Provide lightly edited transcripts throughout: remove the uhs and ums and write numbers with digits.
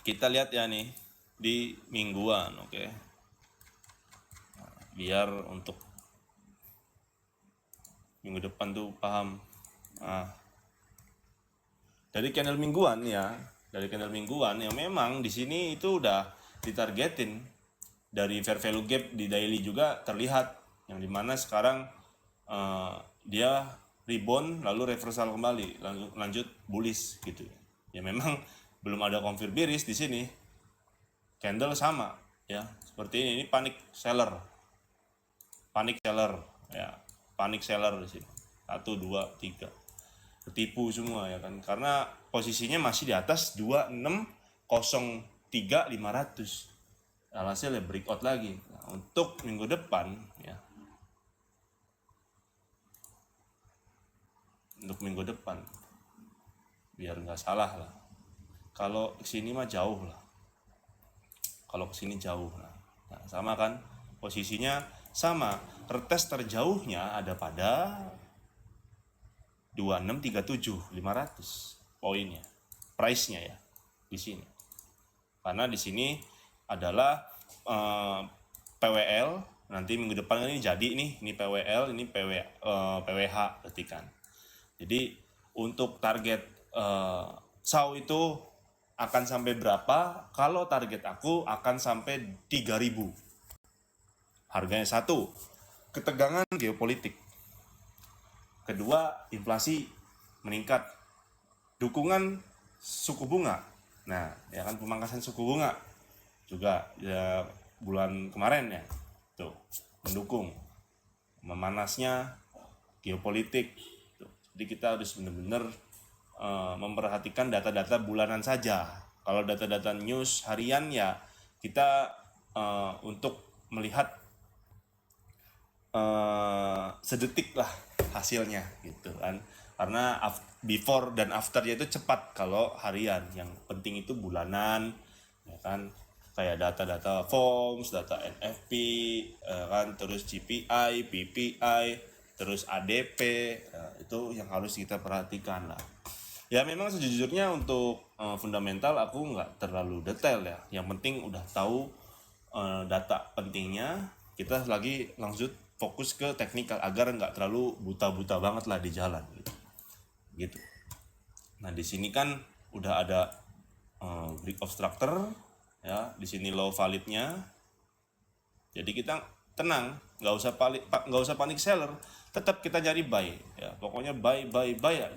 Kita lihat ya nih di mingguan, oke. Biar untuk minggu depan tuh paham. Nah, dari candle mingguan ya, memang di sini itu udah ditargetin dari fair value gap di daily juga terlihat, yang dimana sekarang dia rebound lalu reversal kembali, lanjut bullish gitu. Ya memang belum ada konfir bearish di sini. Candle sama ya, seperti ini panik seller ya, panik seller di sini 1 2 3, ketipu semua ya kan, karena posisinya masih di atas 2603.500. Alhasil ya breakout lagi. Nah, untuk minggu depan ya, biar nggak salah lah, kalau kesini mah jauh lah, nah, sama kan posisinya, sama retest terjauhnya ada pada 2637.500 poinnya, price-nya ya di sini. Karena di sini adalah PWL, nanti minggu depan ini jadi ini PWL, ini PWH berarti kan. Jadi untuk target SAU itu akan sampai berapa? Kalau target aku akan sampai 3.000. Harganya satu, ketegangan geopolitik. Kedua, inflasi meningkat. Dukungan suku bunga. Nah, ya kan, pemangkasan suku bunga juga ya bulan kemarin ya. Tuh, mendukung memanasnya geopolitik. Tuh. Jadi kita harus benar-benar memperhatikan data-data bulanan saja. Kalau data-data news harian ya kita untuk melihat sedetik lah hasilnya gitu kan, karena before dan afternya itu cepat kalau harian. Yang penting itu bulanan ya kan, kayak data-data FOMS, data NFP kan, terus CPI, PPI, terus ADP, itu yang harus kita perhatikan lah. Ya memang sejujurnya untuk fundamental aku nggak terlalu detail ya, yang penting udah tahu data pentingnya. Kita lagi langsung fokus ke teknikal agar nggak terlalu buta-buta banget lah di jalan gitu. Nah di sini kan udah ada break of structure ya, di sini low validnya, jadi kita tenang, nggak usah panik seller, tetap kita cari buy ya, pokoknya buy aja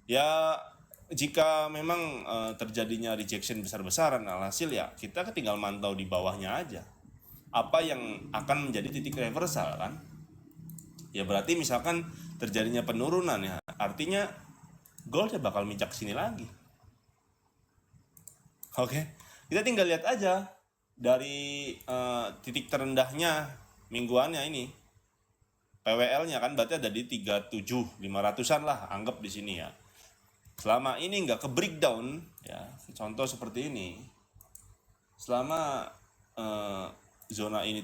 ya. Jika memang terjadinya rejection besar-besaran, alhasil ya kita tinggal mantau di bawahnya aja apa yang akan menjadi titik reversal kan. Ya berarti misalkan terjadinya penurunan ya, artinya gold ya bakal minjak sini lagi. Oke, kita tinggal lihat aja dari titik terendahnya mingguannya ini, PWL-nya kan berarti ada di 37.500-an lah, anggap di sini ya. Selama ini nggak ke breakdown ya, contoh seperti ini, selama zona ini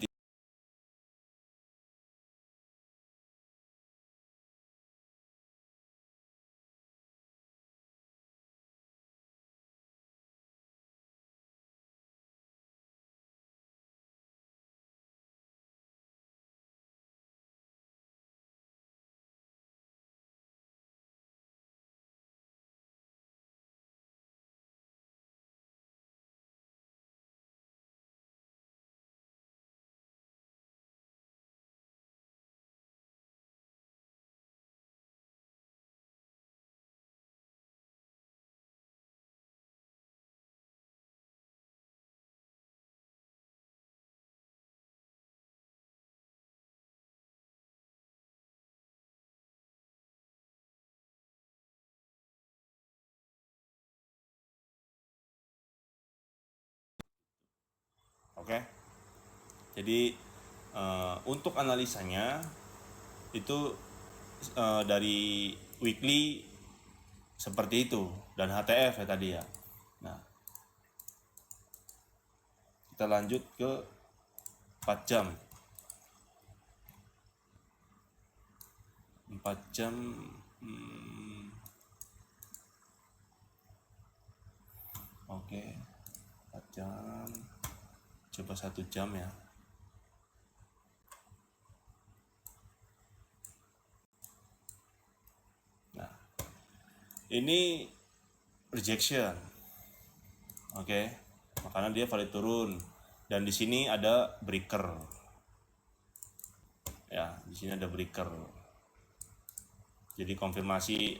oke. Jadi untuk analisanya itu dari weekly seperti itu, dan HTF ya tadi ya. Nah, kita lanjut ke 4 jam. 4 jam oke. jam, coba 1 jam ya. Nah, ini rejection, oke, makanya dia valid turun. Dan di sini ada breaker, ya, di sini ada breaker. Jadi konfirmasi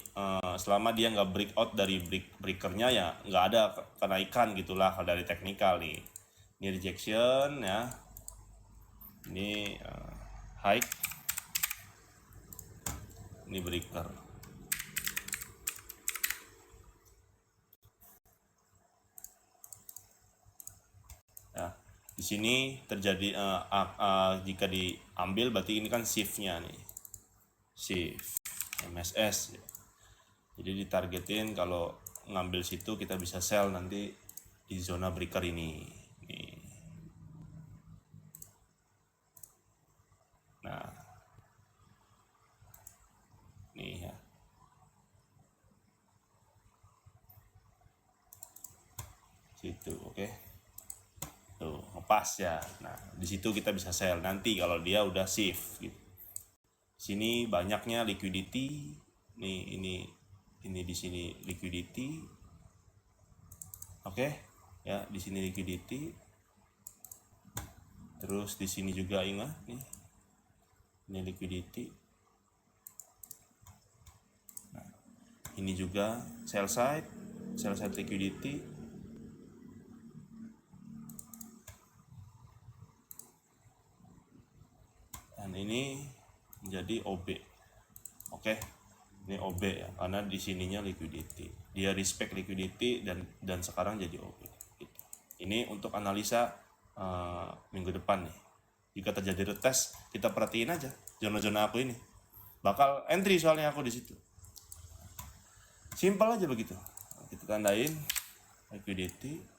selama dia nggak breakout dari breakernya ya nggak ada kenaikan gitulah kalau dari teknikal nih. Ini rejection ya, ini high, ini breaker. Ya, di sini terjadi jika diambil berarti ini kan shift-nya nih, shift MSS. Jadi ditargetin kalau ngambil situ kita bisa sell nanti di zona breaker ini. Nih. Nah, nih ya. Situ, oke. Tuh, ngepas ya. Nah, di situ kita bisa sell nanti kalau dia udah shift gitu. Sini banyaknya liquidity. Nih, ini di sini liquidity. Oke. Ya, di sini liquidity. Terus di sini juga ingat nih. Ini liquidity. Nah, ini juga sell side liquidity. Dan ini menjadi OB. Oke. Ini OB ya, karena di sininya liquidity. Dia respect liquidity dan sekarang jadi OB. Gitu. Ini untuk analisa minggu depan nih. Jika terjadi retest, kita perhatiin aja zona-zona aku ini. Bakal entry soalnya aku di situ. Simpel aja begitu. Kita tandain liquidity.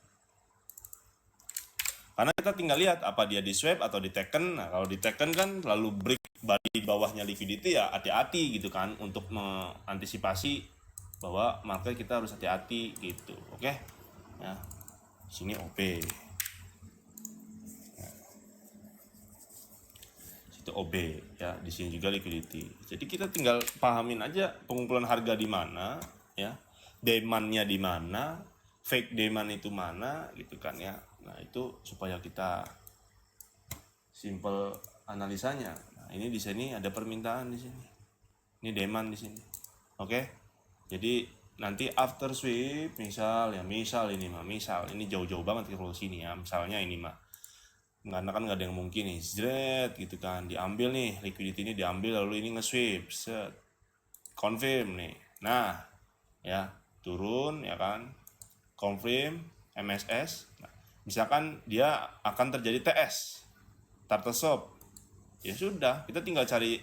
Karena kita tinggal lihat apa dia di swap atau di taken. Nah, kalau di taken kan lalu break di bawahnya liquidity ya hati-hati gitu kan untuk mengantisipasi bahwa market kita harus hati-hati gitu. Oke. Ya. Sini OP. Nah. Situ OB ya, di sini juga liquidity. Jadi kita tinggal pahamin aja pengumpulan harga di mana ya. Demand-nya di mana, fake demand itu mana gitu kan ya. Nah, itu supaya kita simple analisanya. Nah, ini di sini ada permintaan di sini. Ini demand di sini. Oke. Jadi nanti after sweep misal ini jauh-jauh banget kalau sini ya. Misalnya ini mah. Karena kan nggak ada yang mungkin nih. Zret gitu kan. Diambil nih liquidity ini diambil lalu ini nge-sweep. Set. Confirm nih. Nah, ya, turun ya kan. Confirm MSS. Nah, misalkan dia akan terjadi TS. Turtle Shop, ya sudah kita tinggal cari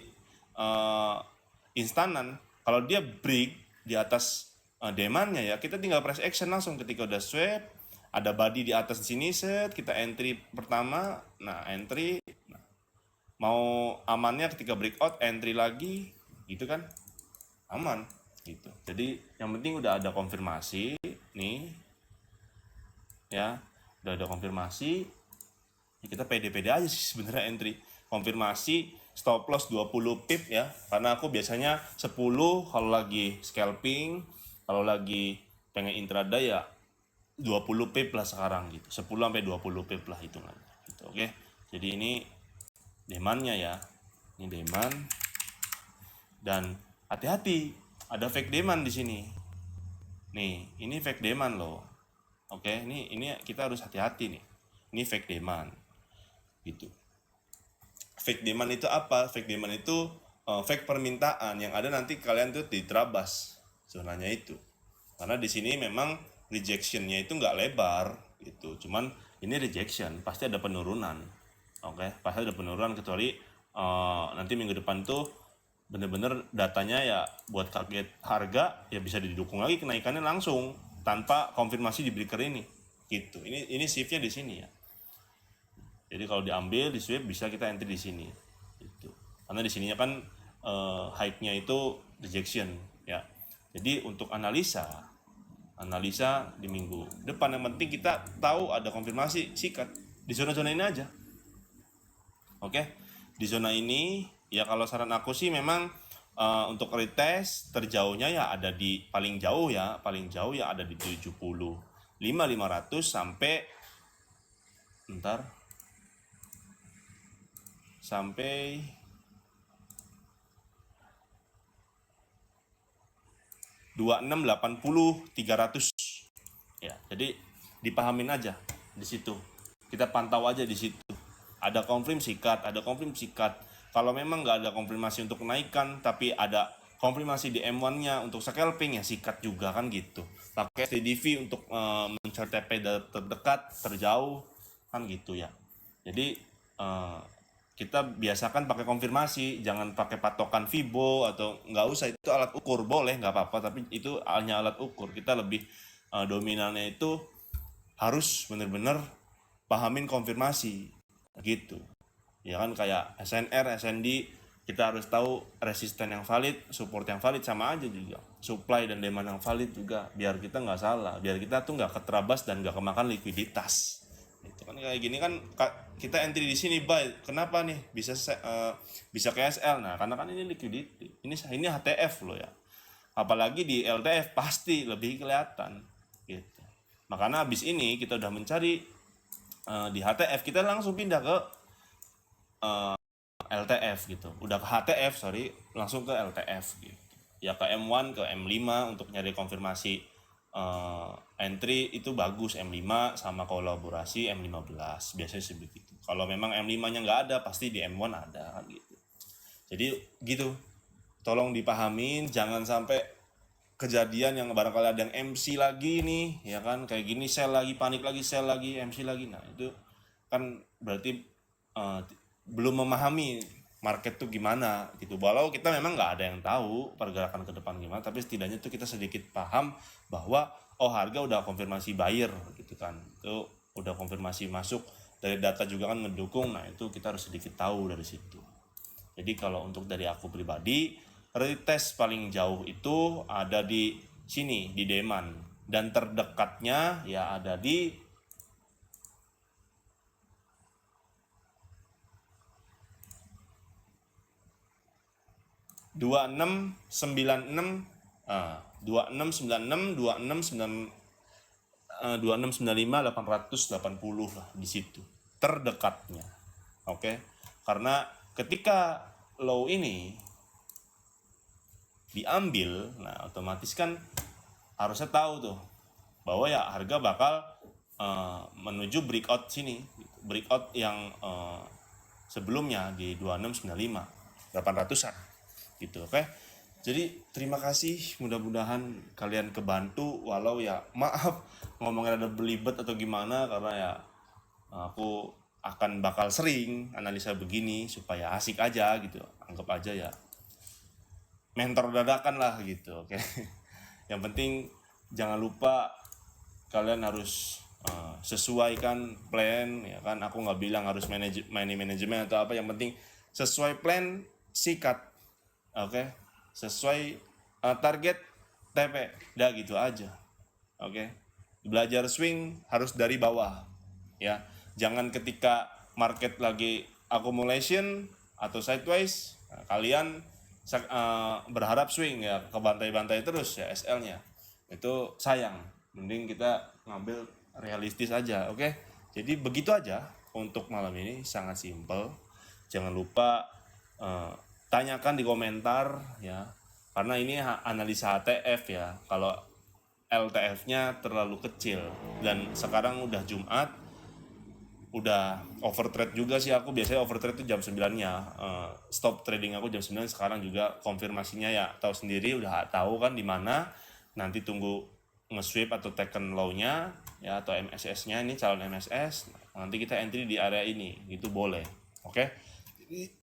instanan. Kalau dia break di atas demandnya ya kita tinggal press action langsung ketika udah swap ada body di atas sini, set kita entry pertama. Nah, entry, nah, mau amannya ketika breakout entry lagi gitu kan, aman gitu. Jadi yang penting udah ada konfirmasi nih ya, udah ada konfirmasi ya kita pede-pede aja sih sebenarnya entry. Konfirmasi stop loss 20 pip ya, karena aku biasanya 10 kalau lagi scalping, kalau lagi pengen intraday ya 20 pip lah sekarang gitu, 10 sampai 20 pip lah hitungannya gitu. Oke. Jadi ini demandnya ya, ini demand dan hati-hati ada fake demand di sini nih, ini fake demand loh. Oke, ini kita harus hati-hati nih, ini fake demand gitu. Fake demand itu apa? Fake demand itu fake permintaan yang ada nanti kalian tuh diterabas zonanya itu. Karena di sini memang rejectionnya itu nggak lebar gitu. Cuman ini rejection pasti ada penurunan. Oke, pasti ada penurunan kecuali nanti minggu depan tuh bener-bener datanya ya buat kaget harga ya bisa didukung lagi kenaikannya langsung tanpa konfirmasi di breaker ini gitu. Ini shiftnya di sini ya. Jadi kalau diambil di sweep bisa kita entry di sini. Gitu. Karena di sininya kan high-nya itu rejection ya. Jadi untuk analisa analisa di minggu depan. Yang penting kita tahu ada konfirmasi sikat di zona-zona ini aja. Oke, di zona ini ya kalau saran aku sih memang untuk retest terjauhnya ya ada di paling jauh ya ada di 75.500 sampai sampai 26.80 300 ya. Jadi dipahamin aja di situ. Kita pantau aja di situ. Ada konfirm sikat. Kalau memang nggak ada konfirmasi untuk kenaikan, tapi ada konfirmasi di M1-nya untuk scalping ya sikat juga kan gitu. Pakai STDV untuk mencari TP terdekat, terjauh kan gitu ya. Jadi kita biasakan pakai konfirmasi, jangan pakai patokan Fibo atau nggak usah, itu alat ukur boleh nggak apa-apa, tapi itu hanya alat ukur. Kita lebih dominannya itu harus benar-benar pahamin konfirmasi gitu ya kan. Kayak SNR, SND, kita harus tahu resisten yang valid, support yang valid, sama aja juga supply dan demand yang valid juga, biar kita nggak salah, biar kita tuh nggak keterabas dan nggak kemakan likuiditas. Itu kan kayak gini kan kita entry di sini buy, kenapa nih bisa KSL? Nah karena kan ini liquidity, ini HTF loh ya, apalagi di LTF pasti lebih kelihatan gitu. Makanya habis ini kita udah mencari di HTF, kita langsung pindah ke LTF gitu. Udah ke HTF, langsung ke LTF gitu. Ya ke M1, ke M5 untuk nyari konfirmasi entry itu bagus, M5 sama kolaborasi M15 biasanya sebegitu. Kalau memang M5-nya nggak ada, pasti di M1 ada kan gitu. Jadi gitu, tolong dipahamin, jangan sampai kejadian yang barangkali ada yang MC lagi nih ya kan, kayak gini sell lagi, panik lagi, sell lagi, MC lagi. Nah itu kan berarti belum memahami market tuh gimana gitu. Walau kita memang nggak ada yang tahu pergerakan ke depan gimana, tapi setidaknya tuh kita sedikit paham bahwa harga udah konfirmasi buyer gitu kan, itu udah konfirmasi masuk dari data juga kan mendukung. Nah itu kita harus sedikit tahu dari situ. Jadi kalau untuk dari aku pribadi, retest paling jauh itu ada di sini, di demand, dan terdekatnya ya ada di 2696, 2695 880 lah di situ terdekatnya. Oke. Karena ketika low ini diambil, nah otomatis kan harusnya tahu tuh bahwa ya harga bakal menuju breakout sini, breakout yang sebelumnya di 2695 800-an gitu. Oke. Jadi terima kasih, mudah-mudahan kalian kebantu, walau ya maaf ngomongnya ada belibet atau gimana, karena ya aku akan bakal sering analisa begini supaya asik aja gitu, anggap aja ya mentor dadakan lah gitu. Oke. Yang penting jangan lupa kalian harus sesuaikan plan ya kan. Aku nggak bilang harus manajemen atau apa, yang penting sesuai plan, sikat. Oke. Sesuai target TP, udah gitu aja. Oke. Belajar swing harus dari bawah ya, jangan ketika market lagi accumulation atau sideways kalian berharap swing ya, ke bantai-bantai terus ya SL-nya, itu sayang. Mending kita ngambil realistis aja. Oke. Jadi begitu aja untuk malam ini, sangat simple. Jangan lupa tanyakan di komentar ya, karena ini analisa HTF ya. Kalau LTF-nya terlalu kecil, dan sekarang udah Jumat, udah overtrade juga sih. Aku biasanya overtrade itu jam 9-nya, stop trading aku jam 9. Sekarang juga konfirmasinya ya tahu sendiri, udah tahu kan di mana. Nanti tunggu nge-sweep atau taken low-nya ya, atau MSS-nya, ini calon MSS. Nanti kita entry di area ini, gitu boleh. Oke.